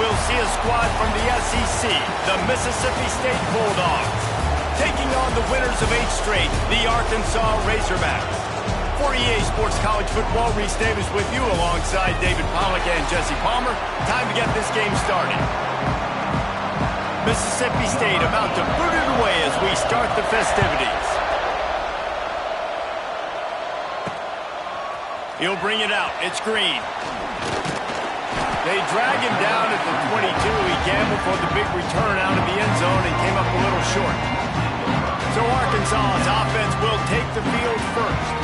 we'll see a squad from the SEC, the Mississippi State Bulldogs, taking on the winners of 8 straight, the Arkansas Razorbacks. For EA Sports College Football, Reese Davis with you alongside David Pollack and Jesse Palmer. Time to get this game started. Mississippi State about to boot it away as we start the festivities. He'll bring it out. It's Green. They drag him down at the 22. He gambled for the big return out of the end zone and came up a little short. So Arkansas's offense will take the field first.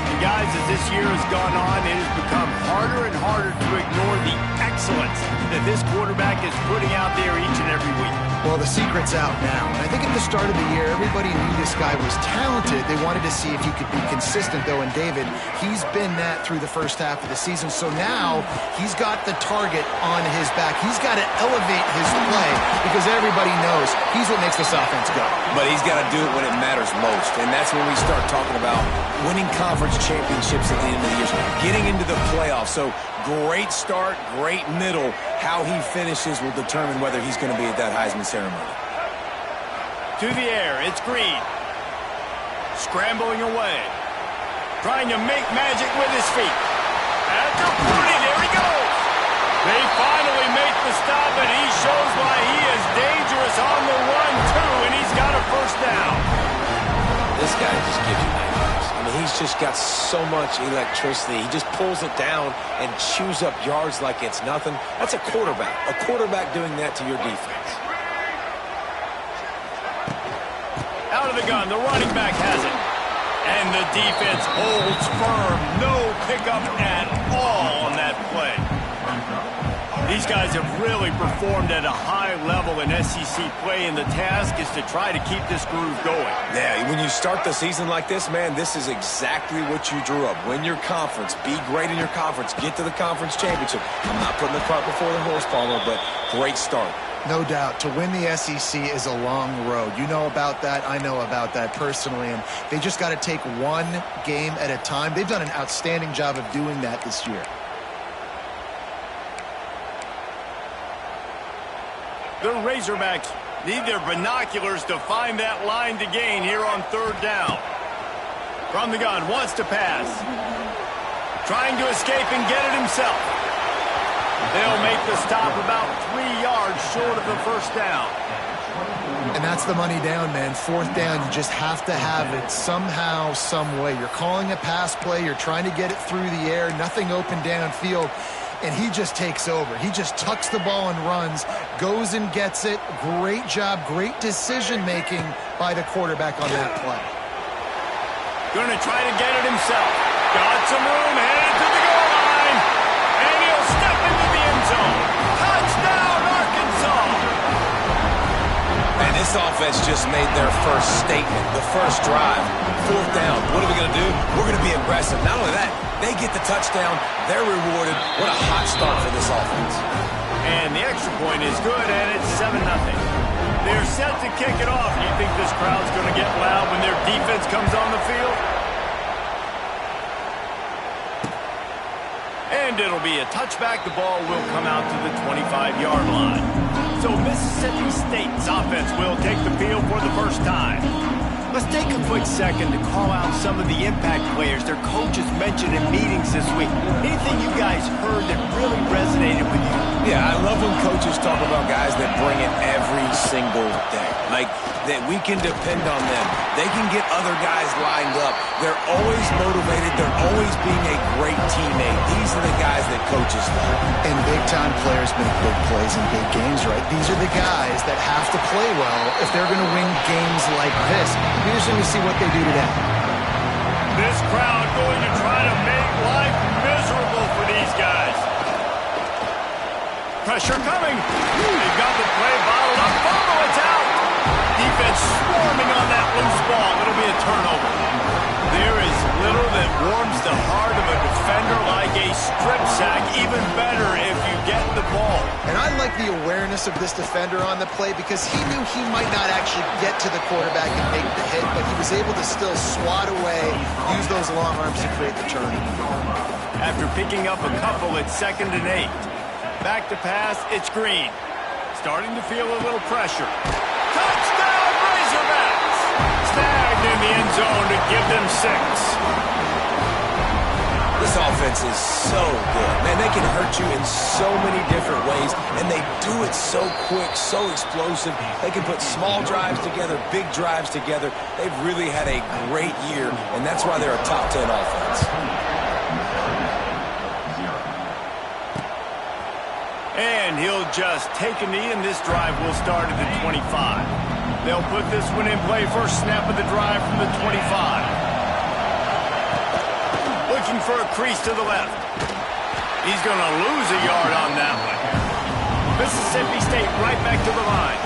And guys, as this year has gone on, it has become harder and harder to ignore the excellence that this quarterback is putting out there each and every week. Well, the secret's out now. And I think at the start of the year, everybody knew this guy was talented. They wanted to see if he could be consistent, though. And David, he's been that through the first half of the season. So now he's got the target on his back. He's got to elevate his play because everybody knows he's what makes this offense go. But he's got to do it when it matters most. And that's when we start talking about winning conference championships at the end of the year, getting into the playoffs. So great start, great middle. How he finishes will determine whether he's going to be at that Heisman ceremony. To the air, it's Green. Scrambling away. Trying to make magic with his feet. After Prudy, there he goes. They finally make the stop, and he shows why he is dangerous on the run, too, and he's got a first down. This guy just gives you nightmares. I mean, he's just got so much electricity. He just pulls it down and chews up yards like it's nothing. That's a quarterback. A quarterback doing that to your defense. Out of the gun, the running back has it. And the defense holds firm. No pickup at all on that play. These guys have really performed at a high level in SEC play, and the task is to try to keep this groove going. Yeah, when you start the season like this, man, this is exactly what you drew up. Win your conference. Be great in your conference. Get to the conference championship. I'm not putting the cart before the horse, Palmer, but great start. No doubt. To win the SEC is a long road. You know about that. I know about that personally. And they just got to take one game at a time. They've done an outstanding job of doing that this year. The Razorbacks need their binoculars to find that line to gain here on 3rd down. From the gun, wants to pass. Trying to escape and get it himself. They'll make the stop about 3 yards short of the first down. And that's the money down, man. 4th down, you just have to have it somehow, some way. You're calling a pass play. You're trying to get it through the air. Nothing open downfield. And he just takes over. He just tucks the ball and runs, goes and gets it. Great job, great decision-making by the quarterback on that play. Gonna try to get it himself. Got some room, headed to the goal line. And he'll step into the end zone. Touchdown, Arkansas! And this offense just made their first statement, the first drive. 4th down. What are we going to do? We're going to be aggressive. Not only that, they get the touchdown. They're rewarded. What a hot start for this offense. And the extra point is good, and it's 7-0. They're set to kick it off. Do you think this crowd's going to get loud when their defense comes on the field? And it'll be a touchback. The ball will come out to the 25-yard line. So Mississippi State's offense will take the field for the first time. Let's take a quick second to call out some of the impact players their coaches mentioned in meetings this week. Anything you guys heard that really resonated with you? Yeah, I love when coaches talk about guys that bring it every single day. Like, that we can depend on them. They can get other guys lined up. They're always motivated. They're always being a great teammate. These are the guys that coaches love. And big-time players make big plays in big games, right? These are the guys that have to play well if they're going to win games like this. Here's when we see what they do today. This crowd going to try to make life miserable for these guys. Pressure coming. They've got the play bottled up. Fumble, it's out. Defense swarming on that loose ball. It'll be a turnover. There is little that warms the heart of a defender like a strip sack. Even better if you get the ball. And I like the awareness of this defender on the play because he knew he might not actually get to the quarterback and make the hit, but he was able to still swat away, use those long arms to create the turnover. After picking up a couple, it's 2nd and 8. Back to pass, it's Green. Starting to feel a little pressure. Touchdown, Razorbacks! Snagged in the end zone to give them 6. This offense is so good. Man, they can hurt you in so many different ways, and they do it so quick, so explosive. They can put small drives together, big drives together. They've really had a great year, and that's why they're a top 10 offense. And he'll just take a knee, and this drive will start at the 25. They'll put this one in play. First snap of the drive from the 25. Looking for a crease to the left. He's going to lose a yard on that one. Mississippi State right back to the line.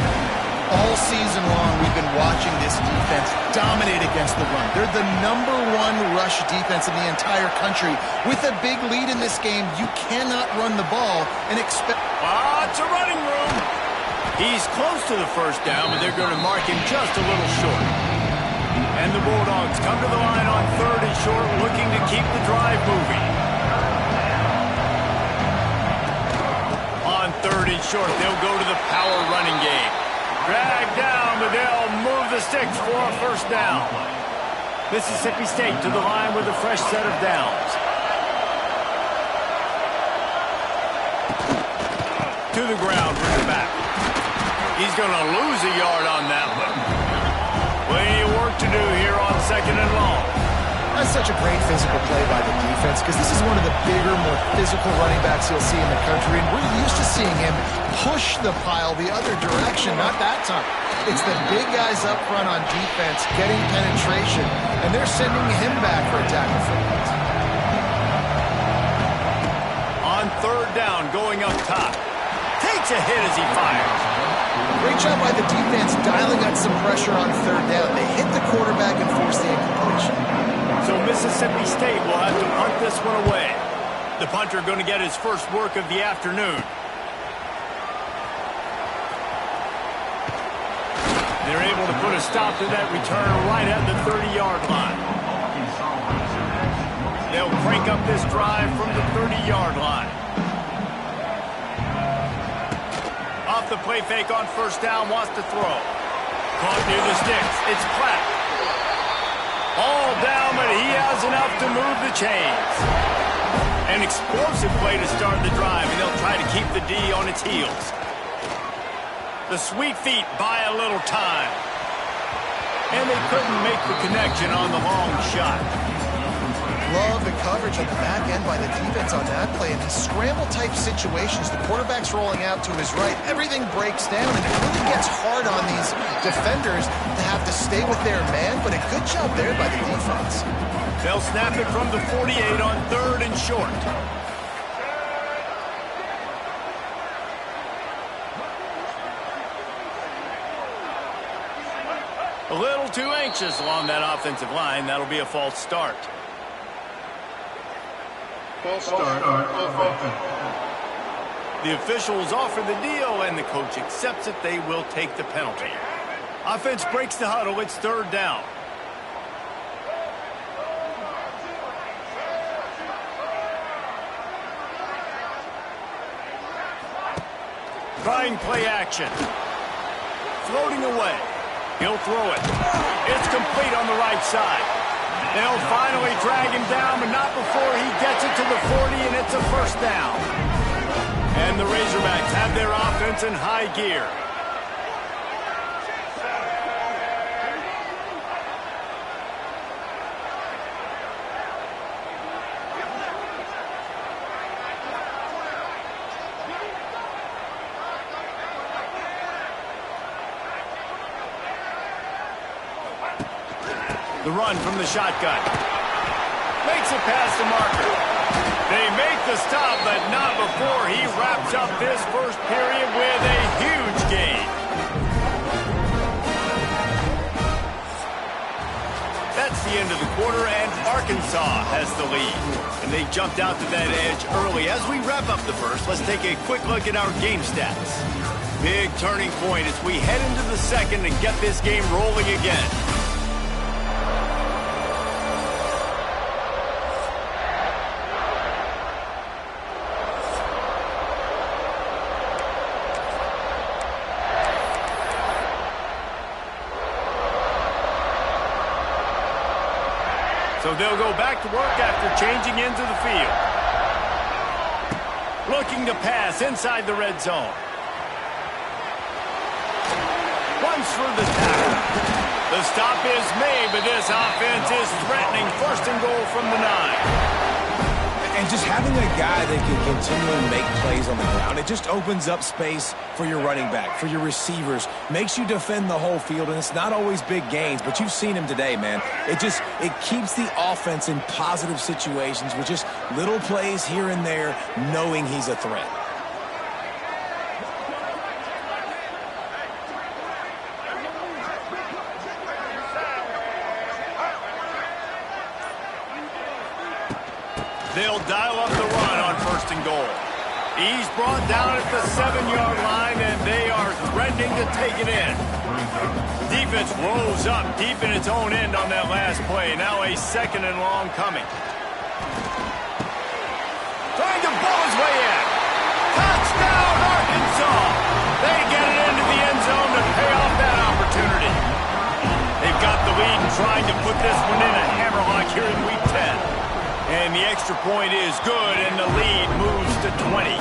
All season long, we've been watching this defense dominate against the run. They're the #1 rush defense in the entire country. With a big lead in this game, you cannot run the ball and expect... Lots of running room. He's close to the first down, but they're going to mark him just a little short. And the Bulldogs come to the line on 3rd and short, looking to keep the drive moving. On 3rd and short, they'll go to the power running game. Drag down, but they'll move the sticks for a first down. Mississippi State to the line with a fresh set of downs. To the ground with the back. He's going to lose a yard on that one. Plenty of work to do here on 2nd and long. That's such a great physical play by the defense because this is one of the bigger, more physical running backs you'll see in the country, and we're used to seeing him push the pile the other direction, not that time. It's the big guys up front on defense getting penetration, and they're sending him back for a tackle for loss. On 3rd down, going up top. Takes a hit as he fires. Great job by the defense dialing up some pressure on 3rd down. They hit the quarterback and forced the incompletion. So Mississippi State will have to punt this one away. The punter going to get his first work of the afternoon. They're able to put a stop to that return right at the 30-yard line. They'll crank up this drive from the 30-yard line. Off the play fake on 1st down, wants to throw. Caught near the sticks. It's Platt. All down, but he has enough to move the chains. An explosive play to start the drive, and they'll try to keep the D on its heels. The sweet feet buy a little time. And they couldn't make the connection on the long shot. Love the coverage on the back end by the defense on that play. In these scramble-type situations, the quarterback's rolling out to his right. Everything breaks down, and it really gets hard on these defenders to have to stay with their man, but a good job there by the defense. They'll snap it from the 48 on 3rd and short. A little too anxious along that offensive line. That'll be a false start. False start offense. The officials offer the deal, and the coach accepts it. They will take the penalty. Offense breaks the huddle. It's 3rd down. Trying play action. Floating away. He'll throw it. It's complete on the right side. They'll finally drag him down, but not before he gets it to the 40, and it's a first down. And the Razorbacks have their offense in high gear. The run from the shotgun. Makes it past the marker. They make the stop, but not before he wraps up this first period with a huge gain. That's the end of the quarter, and Arkansas has the lead. And they jumped out to that edge early. As we wrap up the first, let's take a quick look at our game stats. Big turning point as we head into the second and get this game rolling again. So they'll go back to work after changing into the field. Looking to pass inside the red zone. Runs through the tackle. The stop is made, but this offense is threatening. First and goal from the 9. And just having a guy that can continually make plays on the ground, it just opens up space for your running back, for your receivers, makes you defend the whole field, and it's not always big gains, but you've seen him today, man. It keeps the offense in positive situations with just little plays here and there, knowing he's a threat. They'll dial up the run on first and goal. He's brought down at the 7-yard line, and they are threatening to take it in. Defense rolls up deep in its own end on that last play. Now a second and long coming. Trying to pull his way in. Touchdown, Arkansas! They get it into the end zone to pay off that opportunity. They've got the lead and trying to put this one in a hammerlock here in Week 10. And the extra point is good, and the lead moves to 20.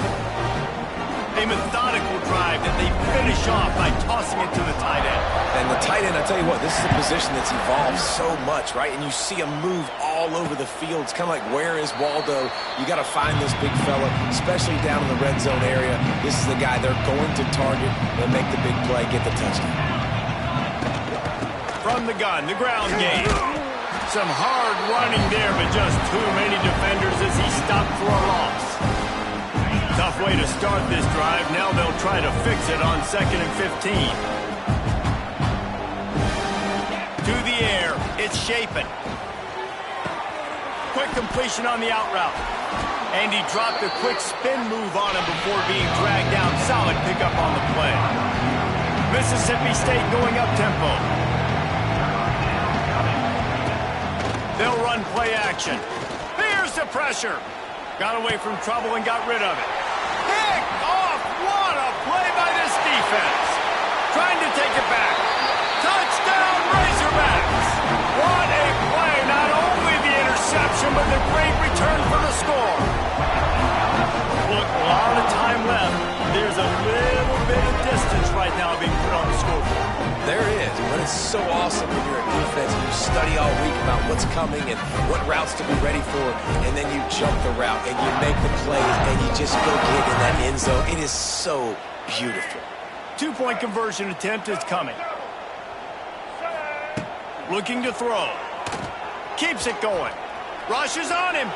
A methodical drive that they finish off by tossing it to the tight end. And the tight end, I tell you what, this is a position that's evolved so much, right? And you see him move all over the field. It's kind of like, where is Waldo? You got to find this big fella, especially down in the red zone area. This is the guy they're going to target and make the big play, get the touchdown. From the gun, the ground game. Some hard running there, but just too many defenders as he stopped for a loss. Tough way to start this drive. Now they'll try to fix it on 2nd and 15. To the air. It's Shapen. Quick completion on the out route. And he dropped a quick spin move on him before being dragged down. Solid pickup on the play. Mississippi State going up tempo. They'll run play action. Here's the pressure. Got away from trouble and got rid of it. Picked off. What a play by this defense. Trying to take it back. Touchdown, Razorbacks. What a play. Not only the interception, but the great return for the score. Look, a lot of time left. There's a little bit of distance right now being put on the scoreboard. There is, but it's so awesome when you're a defense and you study all week about what's coming and what routes to be ready for, and then you jump the route and you make the plays and you just go get in that end zone. It is so beautiful. 2-point conversion attempt is coming. Looking to throw. Keeps it going. Rushes on him.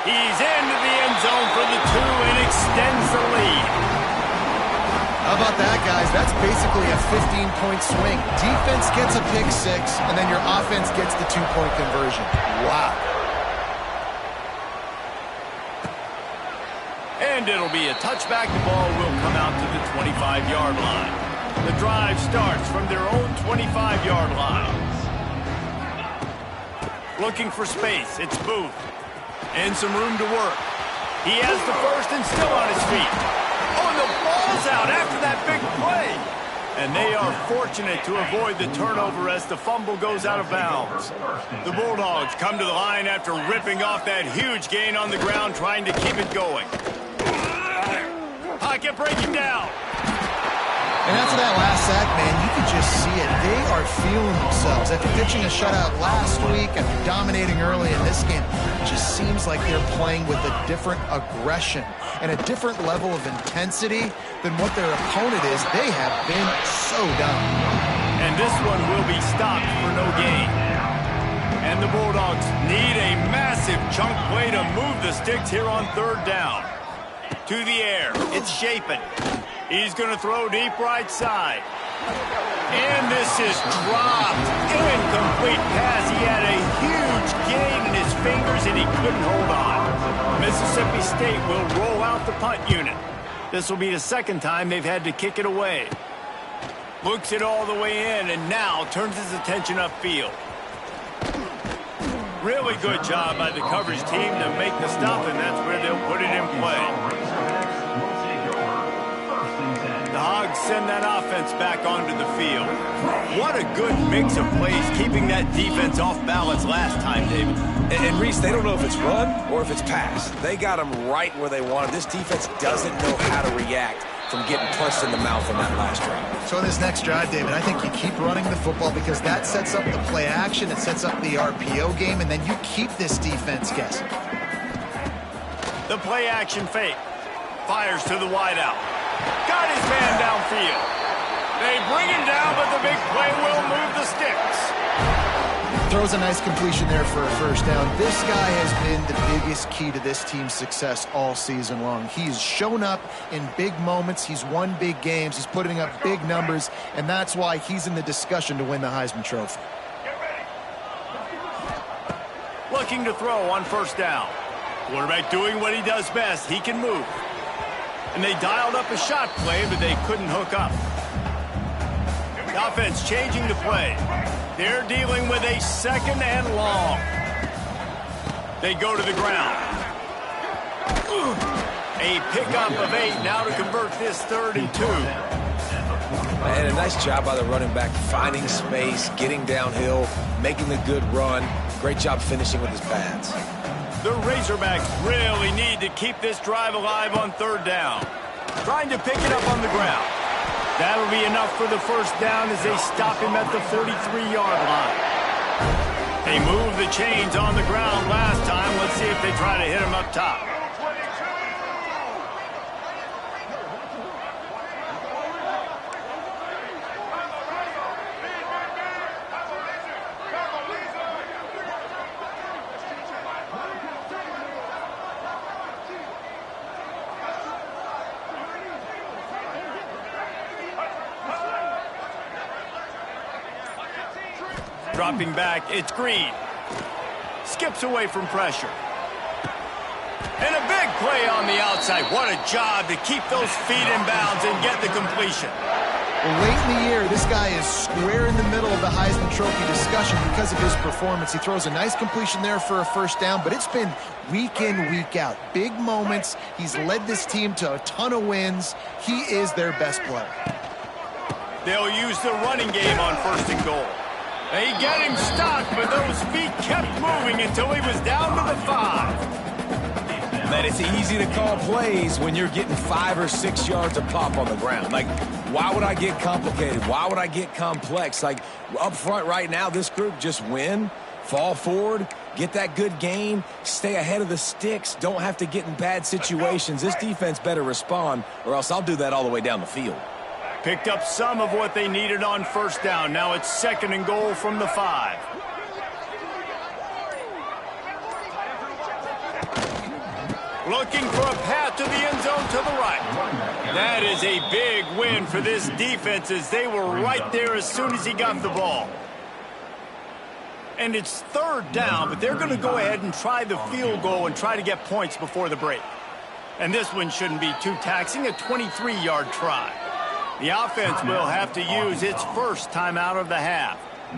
He's into the end zone for the 2 and extends the lead. How about that, guys? That's basically a 15-point swing. Defense gets a pick 6, and then your offense gets the 2-point conversion. Wow. And it'll be a touchback. The ball will come out to the 25-yard line. The drive starts from their own 25-yard line. Looking for space. It's Booth. And some room to work. He has the first and still on his feet. Oh, and the ball's out after that big play. And they are fortunate to avoid the turnover as the fumble goes out of bounds. The Bulldogs come to the line after ripping off that huge gain on the ground, trying to keep it going. Pocket breaking down. And after that last sack, man, you could just see it. They are feeling themselves. After pitching a shutout last week, after dominating early in this game, it just seems like they're playing with a different aggression and a different level of intensity than what their opponent is. They have been so dumb. And this one will be stopped for no gain. And the Bulldogs need a massive chunk play to move the sticks here on 3rd down. To the air, it's Shapen. He's going to throw deep right side. And this is dropped. Incomplete pass. He had a huge gain in his fingers, and he couldn't hold on. Mississippi State will roll out the punt unit. This will be the 2nd time they've had to kick it away. Looks it all the way in, and now turns his attention upfield. Really good job by the coverage team to make the stop, and that's where they'll put it in play. The Hogs send that offense back onto the field. What a good mix of plays keeping that defense off balance last time, David. And Reese, they don't know if it's run or if it's pass. They got them right where they wanted. This defense doesn't know how to react from getting punched in the mouth on that last drive. So this next drive, David, I think you keep running the football because that sets up the play action, it sets up the RPO game, and then you keep this defense guessing. The play action fake. Fires to the wideout. Got his man downfield. They bring him down, but the big play will move the sticks. Throws a nice completion there for a first down. This guy has been the biggest key to this team's success all season long. He's shown up in big moments. He's won big games. He's putting up big numbers, and that's why he's in the discussion to win the Heisman Trophy. Looking to throw on first down. Quarterback doing what he does best. He can move. And they dialed up a shot play, but they couldn't hook up. The offense changing the play. They're dealing with a second and long. They go to the ground. A pickup of 8 now to convert this 3rd and 2. And a nice job by the running back, finding space, getting downhill, making a good run. Great job finishing with his pads. The Razorbacks really need to keep this drive alive on 3rd down. Trying to pick it up on the ground. That'll be enough for the first down as they stop him at the 43-yard line. They moved the chains on the ground last time. Let's see if they try to hit him up top. Dropping back, it's Green. Skips away from pressure. And a big play on the outside. What a job to keep those feet in bounds and get the completion. Well, late in the year, this guy is square in the middle of the Heisman Trophy discussion because of his performance. He throws a nice completion there for a first down, but it's been week in, week out. Big moments. He's led this team to a ton of wins. He is their best player. They'll use the running game on 1st and goal. They get him stopped, but those feet kept moving until he was down to the 5. Man, it's easy to call plays when you're getting 5 or 6 yards of pop on the ground. Like, why would I get complicated? Why would I get complex? Like, up front right now, this group just win, fall forward, get that good gain, stay ahead of the sticks, don't have to get in bad situations. This defense better respond, or else I'll do that all the way down the field. Picked up some of what they needed on 1st down. Now it's 2nd and goal from the 5. Looking for a path to the end zone to the right. That is a big win for this defense as they were right there as soon as he got the ball. And it's 3rd down, but they're going to go ahead and try the field goal and try to get points before the break. And this one shouldn't be too taxing, a 23-yard try. The offense will have to use its first timeout of the half.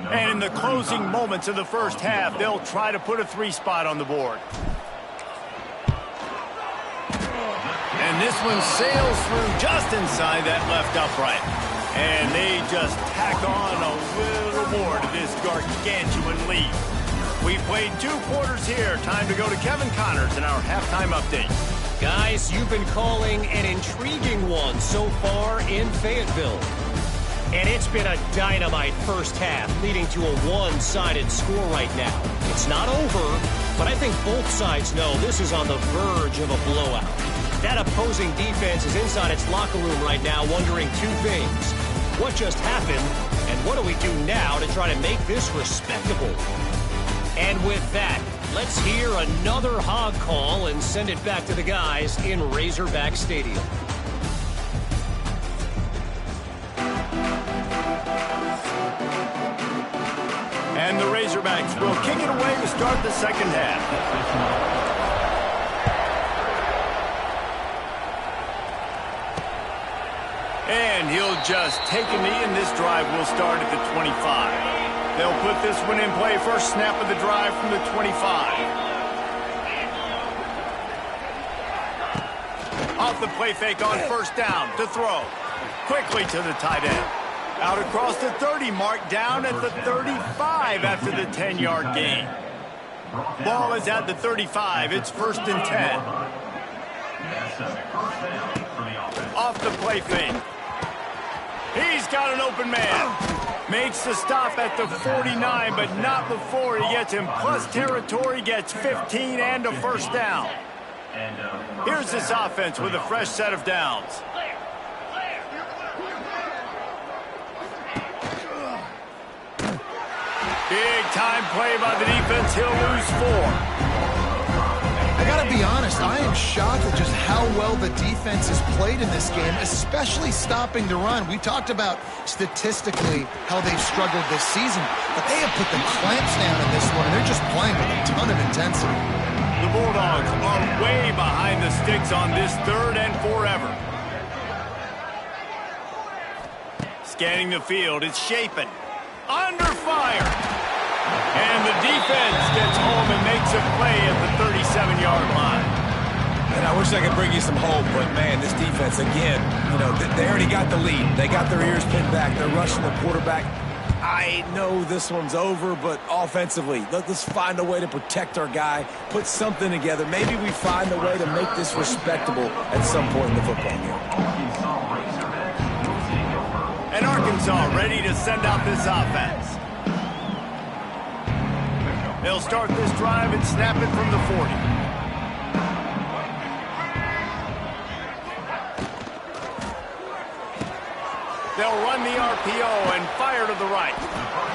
And in the closing moments of the first half, they'll try to put a 3 spot on the board. And this one sails through just inside that left upright. And they just tack on a little more to this gargantuan lead. We played 2 quarters here. Time to go to Kevin Connors in our halftime update. Guys, you've been calling an intriguing one so far in Fayetteville. And it's been a dynamite first half, leading to a one-sided score right now. It's not over, but I think both sides know this is on the verge of a blowout. That opposing defense is inside its locker room right now wondering 2 things. What just happened, and what do we do now to try to make this respectable? And with that, let's hear another hog call and send it back to the guys in Razorback Stadium. And the Razorbacks will kick it away to start the second half. And he'll just take a knee, and this drive will start at the 25. They'll put this one in play. First snap of the drive from the 25. Off the play fake on 1st down to throw. quickly to the tight end. Out across the 30 mark, down at the 35 after the 10-yard gain. Ball is at the 35. It's 1st and 10. Off the play fake. He's got an open man. Makes the stop at the 49, but not before he gets him. Plus territory, gets 15 and a 1st down. Here's this offense with a fresh set of downs. Big time play by the defense. He'll lose 4. I gotta be honest, I am shocked at just how well the defense has played in this game, especially stopping the run. We talked about statistically how they've struggled this season, but they have put the clamps down in this one, and they're just playing with a ton of intensity. The Bulldogs are way behind the sticks on this 3rd and forever. Scanning the field, it's Shapen. Under fire. And the defense gets home and makes a play at the 37-yard line. And I wish I could bring you some hope, but, man, this defense, again, you know, they already got the lead. They got their ears pinned back. They're rushing the quarterback. I know this one's over, but offensively, let's find a way to protect our guy, put something together. Maybe we find a way to make this respectable at some point in the football game. And Arkansas ready to send out this offense. They'll start this drive and snap it from the 40. They'll run the RPO and fire to the right.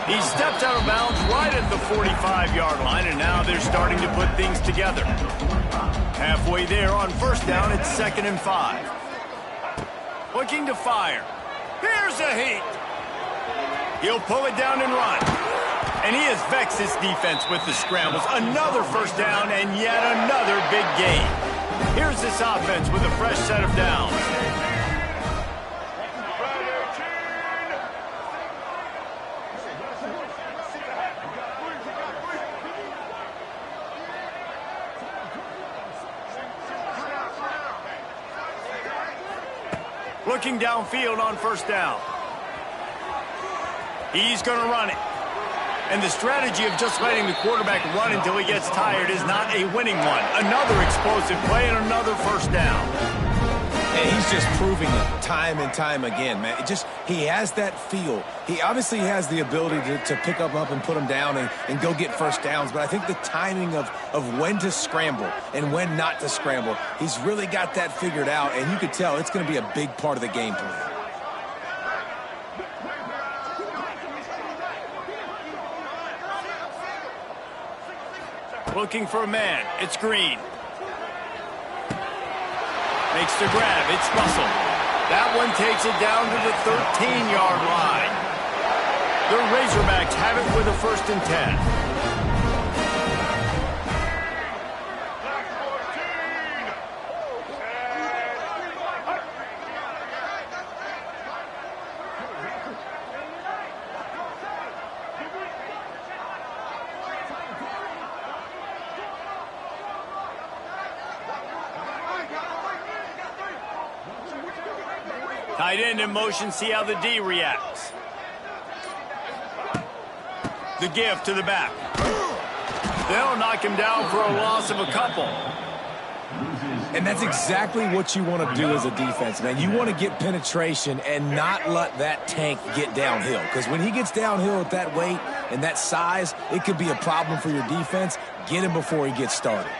He steps out of bounds right at the 45-yard line, and now they're starting to put things together. Halfway there on 1st down, it's 2nd and 5. Looking to fire. Here's a heat. He'll pull it down and run. And he has vexed his defense with the scrambles. Another 1st down and yet another big gain. Here's this offense with a fresh set of downs. Looking downfield on 1st down. He's going to run it. And the strategy of just letting the quarterback run until he gets tired is not a winning one. Another explosive play and another 1st down. And he's just proving it time and time again, man. He has that feel. He obviously has the ability to pick them up and put them down and go get 1st downs. But I think the timing of when to scramble and when not to scramble, he's really got that figured out. And you could tell it's going to be a big part of the game plan. Looking for a man. It's Green. Makes the grab. It's Russell. That one takes it down to the 13-yard line. The Razorbacks have it with a 1st and 10. Tight end in motion, see how the D reacts. The give to the back. They'll knock him down for a loss of a couple. And that's exactly what you want to do as a defense, man. You want to get penetration and not let that tank get downhill. Because when he gets downhill at that weight and that size, it could be a problem for your defense. Get him before he gets started.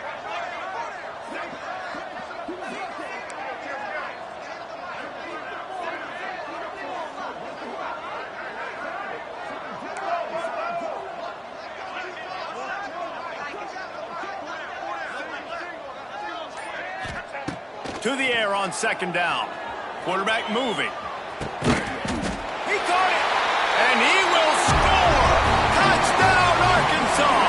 To the air on 2nd down. Quarterback moving. He caught it. And he will score. Touchdown, Arkansas.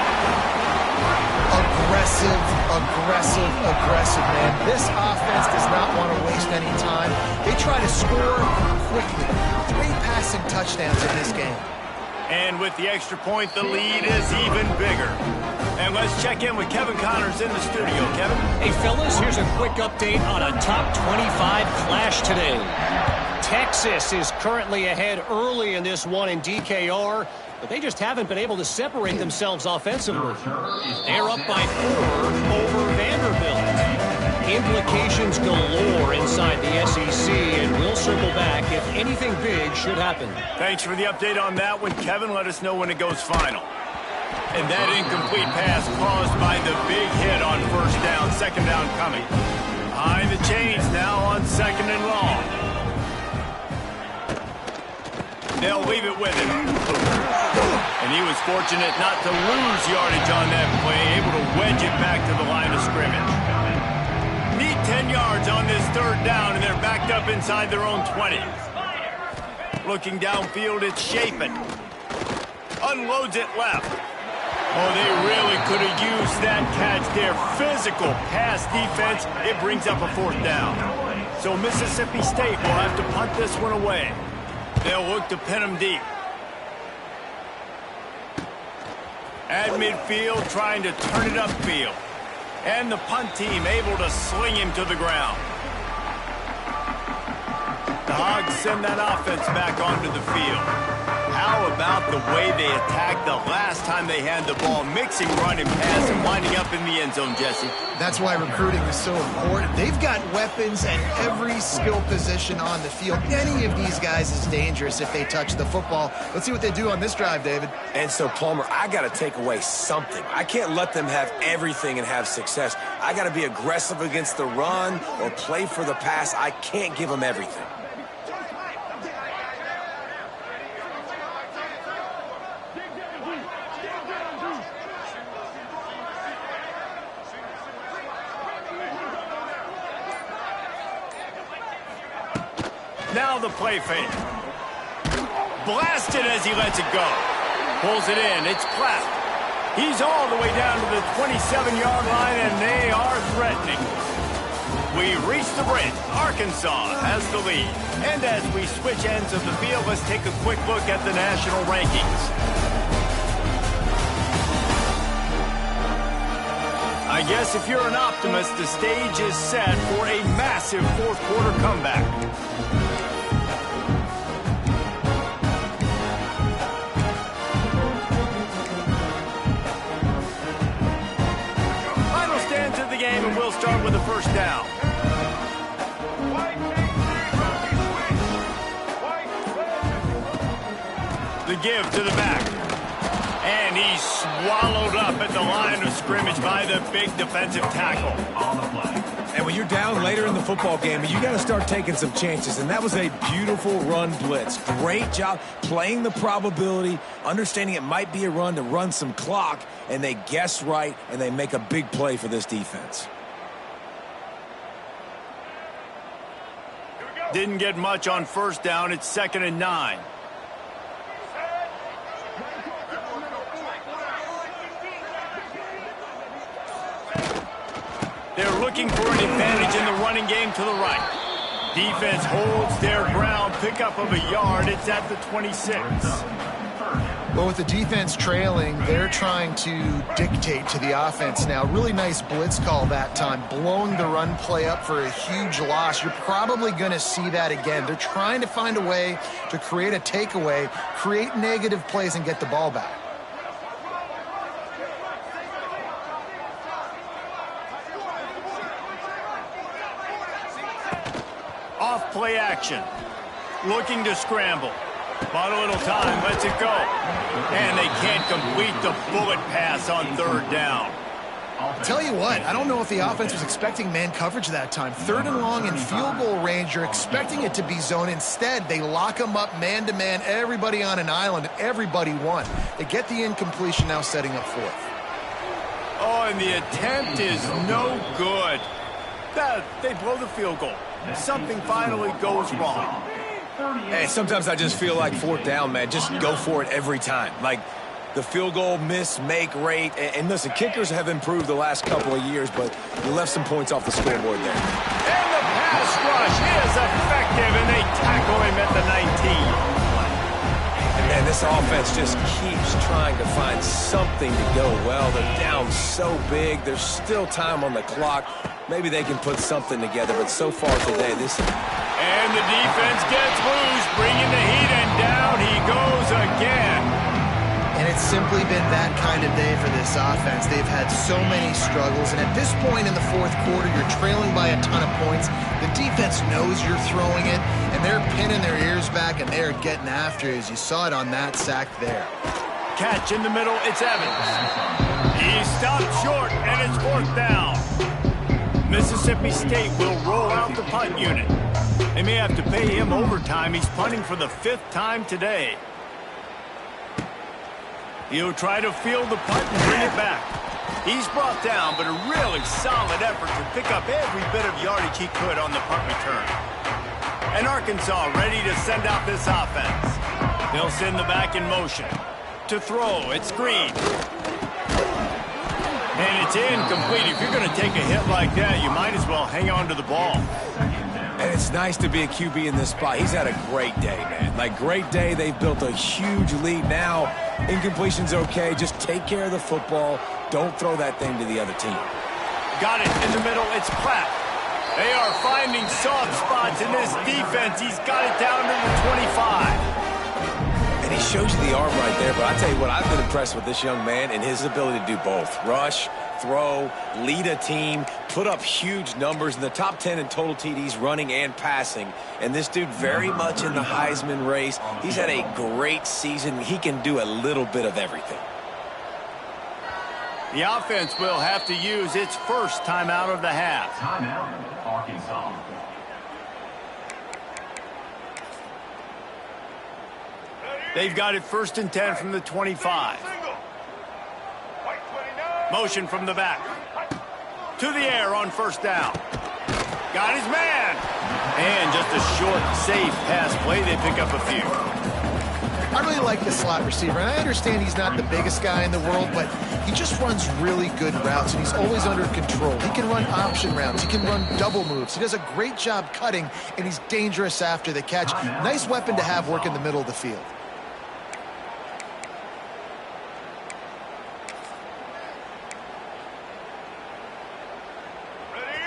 Aggressive, man. This offense does not want to waste any time. They try to score quickly. 3 passing touchdowns in this game. And with the extra point, the lead is even bigger. And let's check in with Kevin Connors in the studio. Kevin? Hey, fellas, here's a quick update on a top 25 clash today. Texas is currently ahead early in this one in DKR, but they just haven't been able to separate themselves offensively. They're up by 4 over Vanderbilt. Implications galore inside the SEC, and we'll circle back if anything big should happen. Thanks for the update on that one, Kevin. Let us know when it goes final. And that incomplete pass caused by the big hit on first down, second down coming. Behind the chains now on second and long. They'll leave it with him. And he was fortunate not to lose yardage on that play, able to wedge it back to the line of scrimmage. Need 10 yards on this third down, and they're backed up inside their own 20. Looking downfield, it's Chapin. Unloads it left. Oh, they really could have used that catch there. Physical pass defense. It brings up a fourth down. So Mississippi State will have to punt this one away. They'll look to pin him deep. At midfield, trying to turn it upfield. And the punt team able to sling him to the ground. The Hogs send that offense back onto the field. How about the way they attacked the last time they had the ball, mixing run and pass and winding up in the end zone, Jesse? That's why recruiting is so important. They've got weapons at every skill position on the field. Any of these guys is dangerous if they touch the football. Let's see what they do on this drive, David. And so, Palmer, I got to take away something. I can't let them have everything and have success. I got to be aggressive against the run or play for the pass. I can't give them everything. Now the play fake. Blasted as he lets it go. Pulls it in. It's Platt. He's all the way down to the 27-yard line, and they are threatening. We reach the bridge. Arkansas has the lead. And as we switch ends of the field, let's take a quick look at the national rankings. I guess if you're an optimist, the stage is set for a massive fourth-quarter comeback. Final stands of the game, and we'll start with the first down. The give to the back. And he's swallowed up at the line of scrimmage by the big defensive tackle. On the play. And when you're down later in the football game, you got to start taking some chances. And that was a beautiful run blitz. Great job playing the probability, understanding it might be a run to run some clock, and they guess right, and they make a big play for this defense. Didn't get much on first down. It's 2nd and 9. They're looking for an advantage in the running game to the right. Defense holds their ground. Pickup of a yard. It's at the 26. Well, with the defense trailing, they're trying to dictate to the offense now. Really nice blitz call that time, blowing the run play up for a huge loss. You're probably going to see that again. They're trying to find a way to create a takeaway, create negative plays, and get the ball back. Off play action. Looking to scramble. Bought a little time, lets it go. And they can't complete the bullet pass on third down. Tell you what, I don't know if the offense was expecting man coverage that time. 3rd and long in field goal range, you're expecting it to be zone. Instead, they lock them up man-to-man, everybody on an island, everybody won. They get the incompletion, now setting up 4th. Oh, and the attempt is no good. They blow the field goal. Something finally goes wrong. Hey, sometimes I just feel like 4th down, man. Just go for it every time. Like the field goal miss-make rate. And listen, kickers have improved the last couple of years, but you left some points off the scoreboard there. And the pass rush is effective, and they tackle him at the 19. And man, this offense just keeps trying to find something to go well. They're down so big. There's still time on the clock. Maybe they can put something together, but so far today, this... And the defense gets loose, bringing the heat, and down he goes again. And it's simply been that kind of day for this offense. They've had so many struggles, and at this point in the fourth quarter, you're trailing by a ton of points. The defense knows you're throwing it, and they're pinning their ears back, and they're getting after it, as you saw it on that sack there. Catch in the middle, it's Evans. He stopped short, and it's fourth down. Mississippi State will roll out the punt unit. They may have to pay him overtime. He's punting for the 5th time today. He'll try to field the punt and bring it back. He's brought down, but a really solid effort to pick up every bit of yardage he could on the punt return. And Arkansas ready to send out this offense. They'll send the back in motion. To throw, it's Green. And it's incomplete. If you're going to take a hit like that, you might as well hang on to the ball. And it's nice to be a QB in this spot. He's had a great day, man. Like, great day. They've built a huge lead. Now, incompletion's okay. Just take care of the football. Don't throw that thing to the other team. Got it in the middle. It's Pratt. They are finding soft spots in this defense. He's got it down to the 25. And he shows you the arm right there. But I tell you what, I've been impressed with this young man and his ability to do both. Rush, throw, lead a team, put up huge numbers in the top 10 in total TDs running and passing. And this dude very much in the Heisman race. He's had a great season. He can do a little bit of everything. The offense will have to use its first timeout of the half. Timeout, Arkansas. They've got it 1st and 10 from the 25. Motion from the back. To the air on 1st down. Got his man. And just a short, safe pass play. They pick up a few. I really like the slot receiver, and I understand he's not the biggest guy in the world, but he just runs really good routes, and he's always under control. He can run option routes. He can run double moves. He does a great job cutting, and he's dangerous after the catch. Nice weapon to have work in the middle of the field.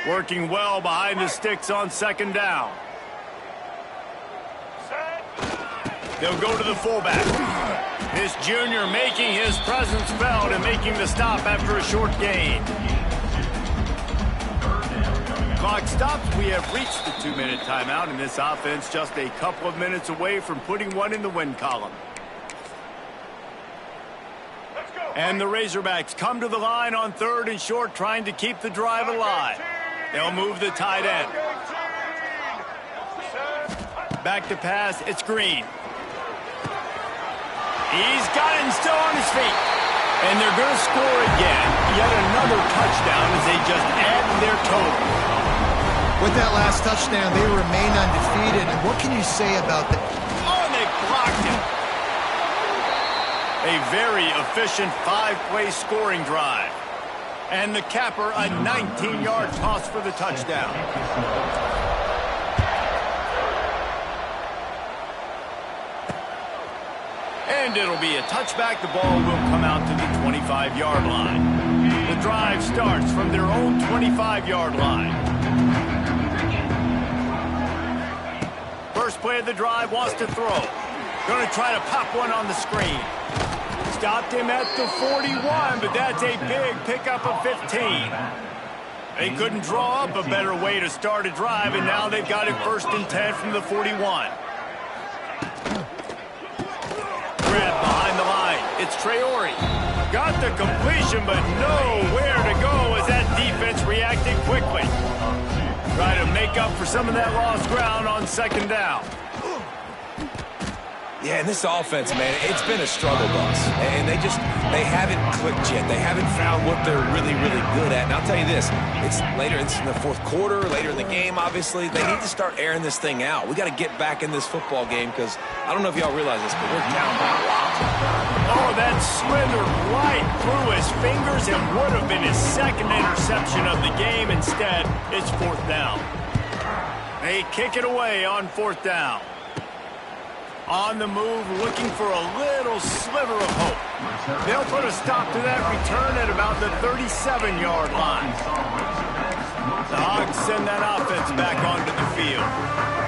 Working well behind the sticks on 2nd down. They'll go to the fullback. This junior making his presence felt and making the stop after a short gain. Clock stops. We have reached the 2-minute timeout, and this offense just a couple of minutes away from putting one in the win column. And the Razorbacks come to the line on 3rd and short, trying to keep the drive alive. They'll move the tight end. Back to pass, it's Green. He's got it and still on his feet. And they're going to score again. Yet another touchdown as they just add to their total. With that last touchdown, they remain undefeated. And what can you say about that? Oh, and they blocked him. A very efficient 5-play scoring drive. And the capper, a 19-yard toss for the touchdown. And it'll be a touchback. The ball will come out to the 25-yard line. The drive starts from their own 25-yard line. First play of the drive, wants to throw. Going to try to pop one on the screen. Stopped him at the 41, but that's a big pickup of 15. They couldn't draw up a better way to start a drive, and now they've got it 1st and 10 from the 41. Grab behind the line. It's Traore. Got the completion, but nowhere to go as that defense reacted quickly. Try to make up for some of that lost ground on 2nd down. Yeah, and this offense, man, it's been a struggle bus. And they haven't clicked yet. They haven't found what they're really, really good at. And I'll tell you this, it's in the 4th quarter, later in the game, obviously. They need to start airing this thing out. We got to get back in this football game because I don't know if y'all realize this, but we're down by a lot. Oh, that slithered right through his fingers and would have been his 2nd interception of the game. Instead, it's 4th down. They kick it away on 4th down. On the move, looking for a little sliver of hope. They'll put a stop to that return at about the 37-yard line. The Hogs send that offense back onto the field.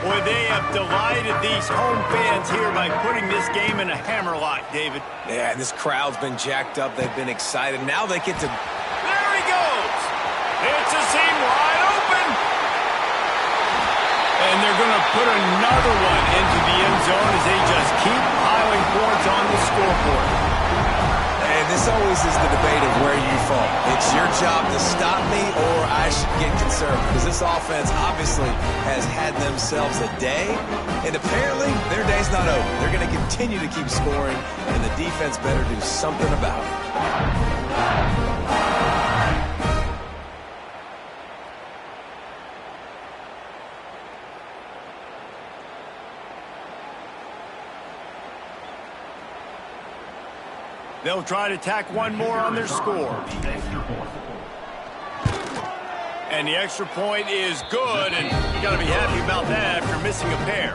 Boy, Boy, they have delighted these home fans here by putting this game in a hammerlock, David. Yeah, and this crowd's been jacked up. They've been excited. Now they get to... There he goes. It's a seam wide open. And they're going to put another one into the end zone as they just keep piling points on the scoreboard. And this always is the debate of where you fall. It's your job to stop me or I should get concerned because this offense obviously has had themselves a day, and apparently their day's not over. They're going to continue to keep scoring, and the defense better do something about it. They'll try to tack one more on their score. And the extra point is good, and you got to be happy about that after missing a pair.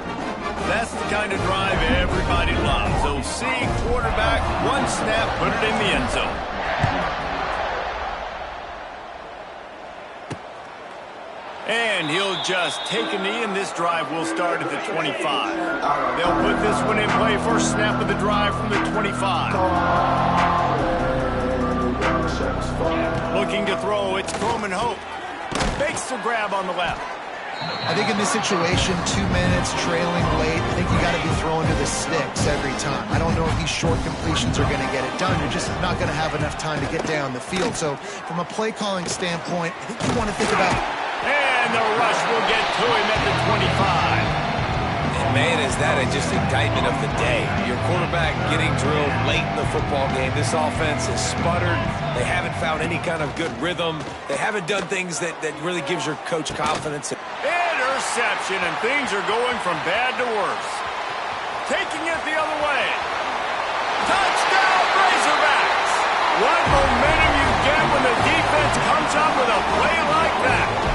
That's the kind of drive everybody loves. They'll see quarterback, one snap, put it in the end zone. And he'll just take a knee, and this drive will start at the 25. They'll put this one in play. First snap of the drive from the 25. Looking to throw, it's Croman Hope. Fakes the grab on the left. I think in this situation, 2 minutes, trailing late, I think you got to be throwing to the sticks every time. I don't know if these short completions are going to get it done. You're just not going to have enough time to get down the field. So from a play calling standpoint, I think you want to think about... And the rush will get to him at the 25. And man, is that just indictment of the day. Your quarterback getting drilled late in the football game. This offense has sputtered. They haven't found any kind of good rhythm. They haven't done things that really gives your coach confidence. Interception, and things are going from bad to worse. Taking it the other way. Touchdown, Razorbacks! What momentum you get when the defense comes up with a play like that.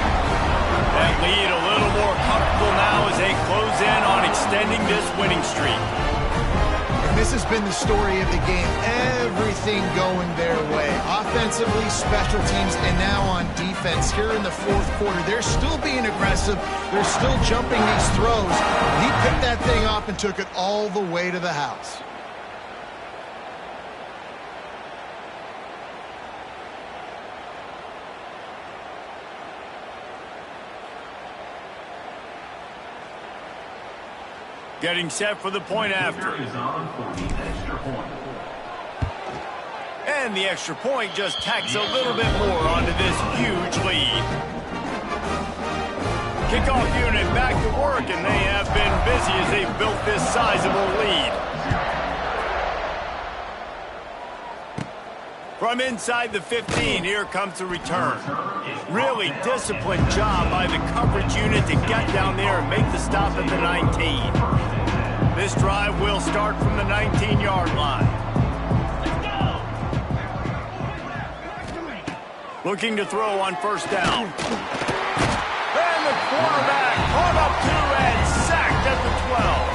That lead a little more comfortable now as they close in on extending this winning streak. And this has been the story of the game. Everything going their way. Offensively, special teams, and now on defense. Here in the fourth quarter, they're still being aggressive. They're still jumping these throws. He picked that thing up and took it all the way to the house. Getting set for the point after. And the extra point just tacks a little bit more onto this huge lead. Kickoff unit back to work, and they have been busy as they've built this sizable lead. From inside the 15, here comes the return. Really disciplined job by the coverage unit to get down there and make the stop at the 19. This drive will start from the 19-yard line. Looking to throw on first down. And the quarterback caught up to and sacked at the 12.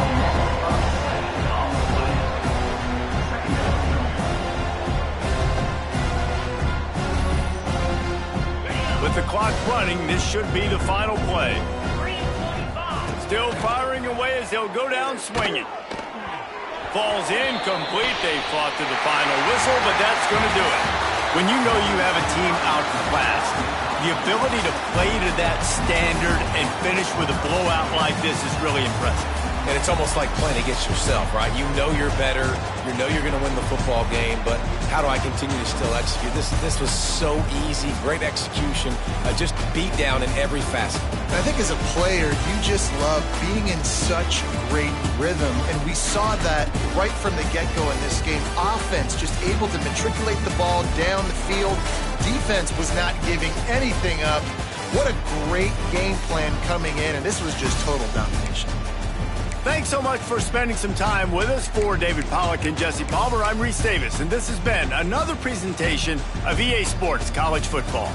With the clock running, this should be the final play. Still firing away as they'll go down swinging. Falls incomplete. They fought to the final whistle, but that's going to do it. When you know you have a team outclassed, the ability to play to that standard and finish with a blowout like this is really impressive. And it's almost like playing against yourself, right? You know you're better. You know you're going to win the football game, but how do I continue to still execute? This was so easy, great execution, just beat down in every facet. And I think as a player, you just love being in such great rhythm, and we saw that right from the get-go in this game. Offense just able to matriculate the ball down the field. Defense was not giving anything up. What a great game plan coming in, and this was just total domination. Thanks so much for spending some time with us. For David Pollack and Jesse Palmer, I'm Reese Davis, and this has been another presentation of EA Sports College Football.